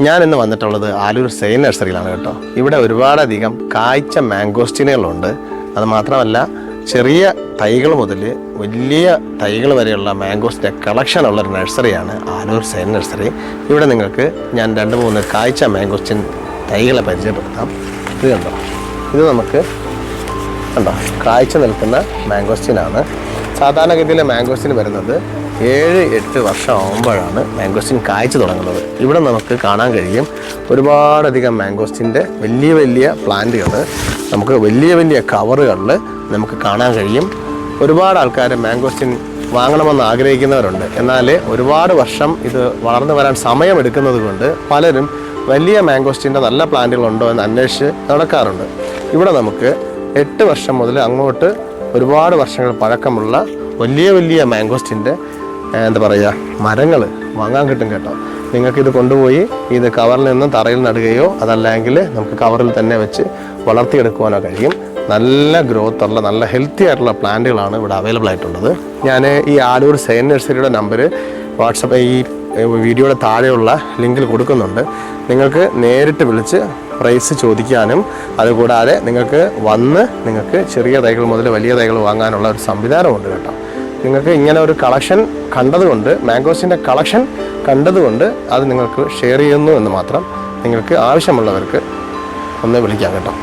ഞാൻ ഇന്ന് വന്നിട്ടുള്ളത് ആലൂർ സെയിൻ നഴ്സറിയിലാണ് കേട്ടോ. ഇവിടെ ഒരുപാടധികം കായ്ച്ച മാംഗോസ്റ്റിനുകളുണ്ട്. അത് മാത്രമല്ല ചെറിയ തൈകൾ മുതൽ വലിയ തൈകൾ വരെയുള്ള മാംഗോസിൻ്റെ കളക്ഷനുള്ള ഒരു നഴ്സറിയാണ് ആലൂർ സെയിൻ നഴ്സറി. ഇവിടെ നിങ്ങൾക്ക് ഞാൻ 2-3 കായ്ച്ച മാംഗോസ്റ്റിൻ തൈകളെ പരിചയപ്പെടുത്താം. ഇത് കണ്ടോ, ഇത് നമുക്ക് കണ്ടോ കായ്ച്ച നിൽക്കുന്ന മാംഗോസ്റ്റിനാണ്. സാധാരണഗതിയിലെ മാംഗോസ്റ്റിൻ വരുന്നത് 7-8 വർഷം ആകുമ്പോഴാണ് മാംഗോസ്റ്റിൻ കായ്ച്ചു തുടങ്ങുന്നത്. ഇവിടെ നമുക്ക് കാണാൻ കഴിയും ഒരുപാടധികം മാംഗോസ്റ്റിൻ്റെ വലിയ വലിയ പ്ലാന്റുകൾ നമുക്ക് വലിയ വലിയ കവറുകളിൽ നമുക്ക് കാണാൻ കഴിയും. ഒരുപാട് ആൾക്കാർ മാംഗോസ്റ്റിൻ വാങ്ങണമെന്ന് ആഗ്രഹിക്കുന്നവരുണ്ട്. എന്നാൽ ഒരുപാട് വർഷം ഇത് വളർന്നു വരാൻ സമയമെടുക്കുന്നത് കൊണ്ട് പലരും വലിയ മാംഗോസ്റ്റിൻ്റെ നല്ല പ്ലാന്റുകളുണ്ടോ എന്ന് അന്വേഷിച്ച് നടക്കാറുണ്ട്. ഇവിടെ നമുക്ക് 8 വർഷം മുതൽ അങ്ങോട്ട് ഒരുപാട് വർഷങ്ങൾ പഴക്കമുള്ള വലിയ വലിയ മാംഗോസ്റ്റിൻ്റെ എന്താ പറയുക മരങ്ങൾ വാങ്ങാൻ കിട്ടും കേട്ടോ. നിങ്ങൾക്കിത് കൊണ്ടുപോയി ഇത് കവറിൽ നിന്ന് തറയിൽ നടുകയോ അതല്ലെങ്കിൽ നമുക്ക് കവറിൽ തന്നെ വെച്ച് വളർത്തിയെടുക്കുവാനോ കഴിയും. നല്ല ഗ്രോത്തുള്ള നല്ല ഹെൽത്തി ആയിട്ടുള്ള പ്ലാന്റുകളാണ് ഇവിടെ അവൈലബിൾ ആയിട്ടുള്ളത്. ഞാൻ ഈ ആലൂർ സെയിൻ നഴ്സറിയുടെ നമ്പർ വാട്സപ്പ് ഈ വീഡിയോയുടെ താഴെയുള്ള ലിങ്കിൽ കൊടുക്കുന്നുണ്ട്. നിങ്ങൾക്ക് നേരിട്ട് വിളിച്ച് പ്രൈസ് ചോദിക്കാനും അതുകൂടാതെ നിങ്ങൾക്ക് വന്ന് നിങ്ങൾക്ക് ചെറിയ തൈകൾ മുതൽ വലിയ തൈകൾ വാങ്ങാനുള്ള ഒരു സംവിധാനമുണ്ട് കേട്ടോ. നിങ്ങൾക്ക് ഇങ്ങനെ ഒരു കളക്ഷൻ കണ്ടതുകൊണ്ട് മാംഗോസിൻ്റെ കളക്ഷൻ കണ്ടതുകൊണ്ട് അത് നിങ്ങൾക്ക് ഷെയർ ചെയ്യുന്നു എന്ന് മാത്രം. നിങ്ങൾക്ക് ആവശ്യമുള്ളവർക്ക് ഒന്ന് വിളിക്കാം കേട്ടോ.